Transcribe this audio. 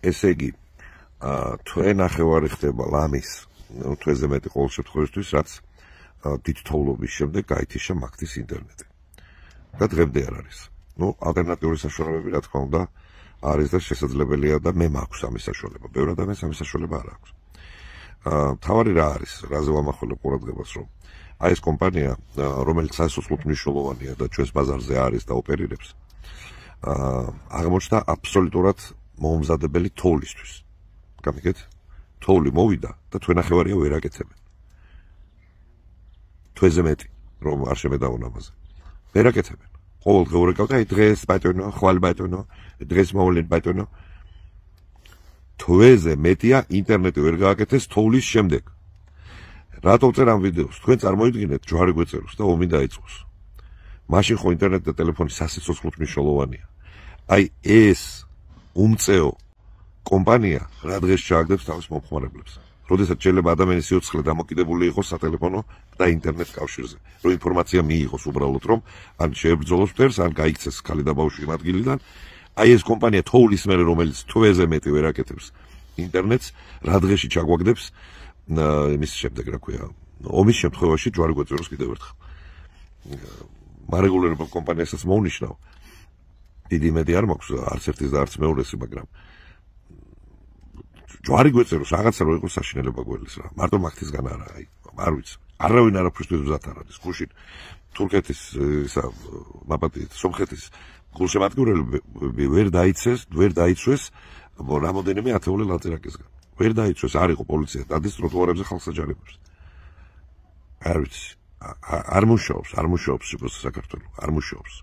ესე იგი, თვე ნახევარი ხდება ლამის, თვეზე მეტი ყოველ შემთხვევისთვის, რაც დიდ თოვლობის შემდეგ გაითიშა მაგთის ინტერნეტი. და დღემდე არ არის. ალტერნატიული საშუალებები, რა თქმა უნდა, არის და შესაძლებელია და მე მაქვს ამის საშუალება. ბევრ ადამიანს ამის საშუალება არ აქვს. თავარი რა არის, რაზე ვამახვილებ ყურადღებას, რომ აი ეს კომპანია, რომელიც სასუსლოდ მნიშვნელოვანია და ჩვენს ბაზარზე არის და ოპერირებს, აღმოჩნდა აბსოლუტურად მოუმზადებელი თოვლისთვის. გამიგეთ? თოვლი მოვიდა და თვენახევარია ვერ აკეთებენ. თვეზე მეტი, რომ არ შემედავონ ამაზე. ვერ აკეთებენ. ყოველდღიურად გავდა, აი დღეს ბატონო, ხვალ ბატონო, დღეს მოვლენ ბატონო. თვეზე მეტია ინტერნეტი ვერ გააკეთეს თოვლის შემდეგ. რატო წერ ამ ვიდეოს? თქვენ წარმოიდგინეთ, ჯვარი გვეწეროს და ომი დაიწყოს. მაშინ ხო ინტერნეტი და ტელეფონი სასიცოცხლოდ მნიშვნელოვანია. აი ეს უმწეო კომპანია რა დღეს ჩააგდებს თავის მომხმარებლებს. როდესაც შეიძლება ადამიანის სიოცხლე დამოკიდებული იყოს სატელეფონო და ინტერნეტ კავშირზე, რომ ინფორმაცია მიიღოს უბრალოდ, რომ ან შეებრძოლოს მტერს, ან გაიქცეს ქალი და ბავშვი იმ ადგილიდან. აი ეს კომპანია თოვლის მერე, რომელიც თვეზე მეტი ვერ აკეთებს ინტერნეტს, რა დღეში ჩაგვაგდებს იმის შემდეგ, რა ქვია, ომის შემთხვევაში ჯვარი გვეწეროს კიდევ ერთხელ. მარეგულირებელ კომპანიასაც მოუნიშნავ. დიდი იმედი არ მაქვს არც ერთის და არც მეორესი, მაგრამ ჯვარი გვეწეროს რაღაცა რო იყოს საშინელება გველის რა. მარტო მაგთისგან არა, აი, არ ვიცი. არავინ არაფრისთვის მზად არ არის. გუშინ თურქეთის ისა მაპატიეთ, სომხეთის გულშემატკივრები ვერ დაიცვეს რამოდენიმე ათეული ლაწერაკისგან. ვერ დაიცვეს, არ იყო პოლიცია, დადის ტროტუარებზე ხალხს აჯანყებს. არ ვიცი. არ მუშაობს საქართველოს, არ მუშაობს.